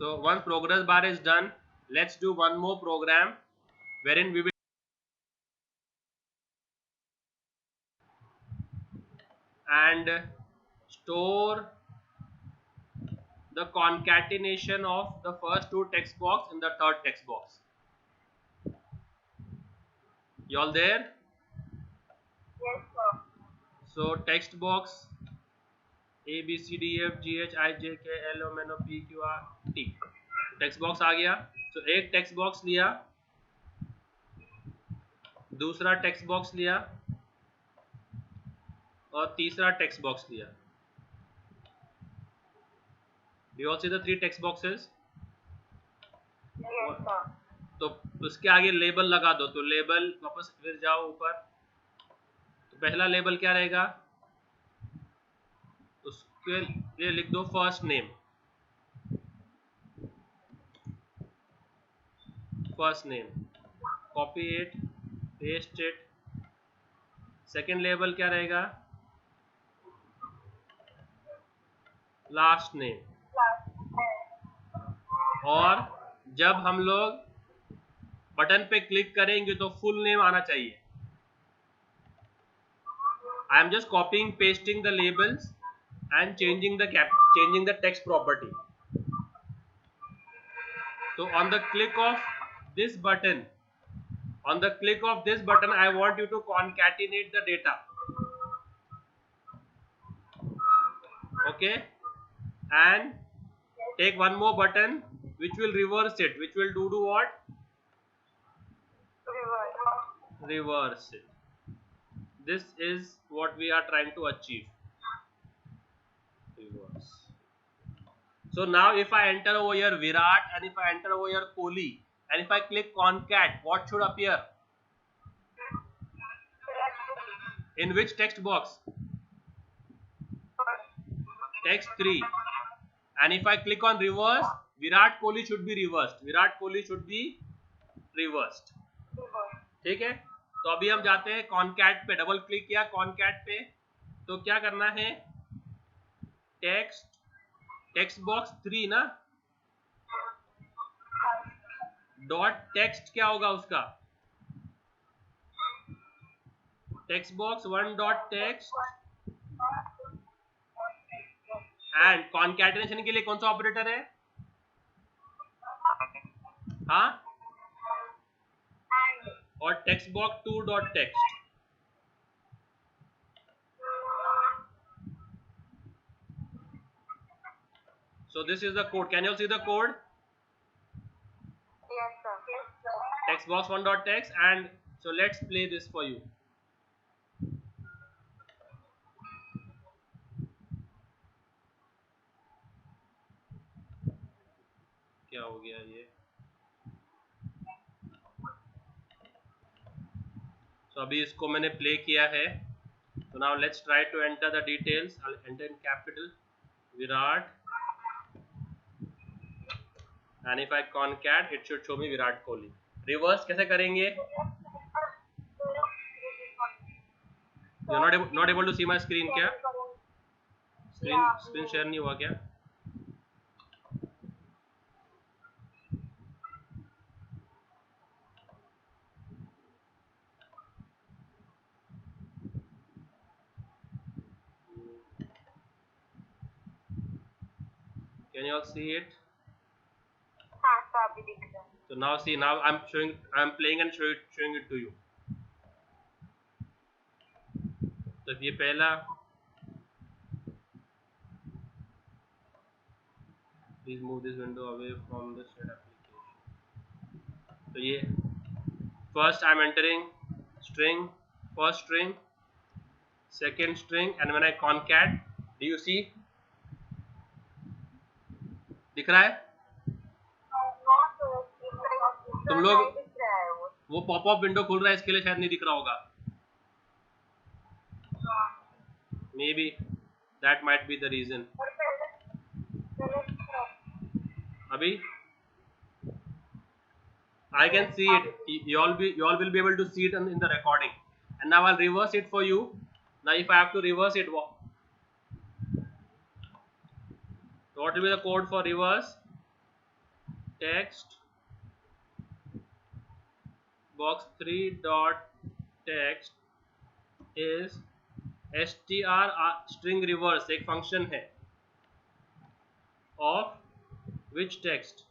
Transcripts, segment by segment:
So once progress bar is done, let's do one more program wherein we will and store the concatenation of the first two text box in the third text box. You all there? Yes, sir. So text box A B C D F G H I J K L M N O P Q R T, text box आ गया. तो एक text box लिया, दूसरा text box लिया और तीसरा text box लिया. You all see the three text boxes. Yes, sir. तो उसके आगे लेबल लगा दो. तो लेबल वापस फिर जाओ ऊपर. तो पहला लेबल क्या रहेगा, उसके लिए लिख दो first name. First name, copy it, paste it. Second label क्या रहेगा, लास्ट नेम. और जब हम लोग बटन पे क्लिक करेंगे तो फुल नेम आना चाहिए. I am just copying pasting the labels and changing the text property. So on the click of this button, I want you to concatenate the data. Okay, and take one more button which will reverse it, which will do what? Reverse it. This is what we are trying to achieve. Reverse. So now if I enter over here Virat and if I enter over here Kohli and if I click concat, what should appear? In which text box? Text 3. And if I click on reverse, Virat Kohli should be reversed. Virat Kohli should be reversed. ठीक है. तो अभी हम जाते हैं concat पे. Double click किया concat पे, तो क्या करना है, टेक्स्ट बॉक्स 3 ना, डॉट टेक्स्ट क्या होगा उसका, text box 1 dot text. And concatenation के लिए कौन सा ऑपरेटर है, हाँ, और text box 2 dot text. So this is the code. Can you all see the code? Yes, sir. Yes, sir. Text box 1 dot text. And so let's play this for you. क्या हो गया ये. So अभी इसको मैंने play किया है. So now let's try to enter the details. I'll enter in capital Virat, and if I concat it should show me Virat Kohli. Reverse कैसे करेंगे? You're not able to see my screen क्या? Screen share नहीं हुआ क्या? Can you all see it? So now see, now I'm playing and showing it to you. तो ये पहला, please move this window away from the shared application. तो ये first I'm entering string, first string, second string, and when I concat, do you see? दिख रहा है? तुम लोग वो पॉपअप विंडो खुल रहा है इसके लिए शायद नहीं दिख रहा होगा. Maybe that might be the reason. अभी I can see it. You all will be able to see it in the recording. And now I'll reverse it for you. Now if I have to reverse it, so what will be the code for reverse? text box 3 dot text is str string reverse एक function है of which text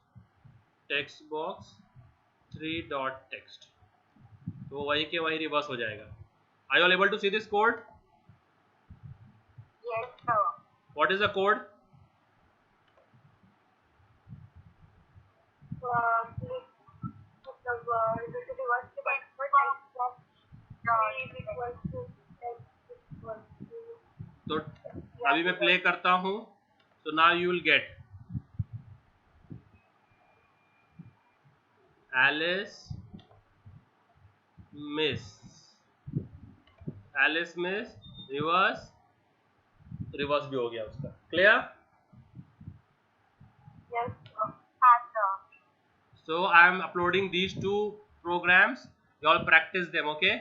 text box 3 dot text तो वही के वही reverse हो जाएगा. Are you all able to see this code? Yes, sir. What is the code? Click the reverse the text box is equal to text equal to. तो अभी मैं play करता हूँ. So now you will get Alice Miss reverse भी हो गया उसका. Clear? Yes, sir. And So I am uploading these two programs. You all practice them, okay?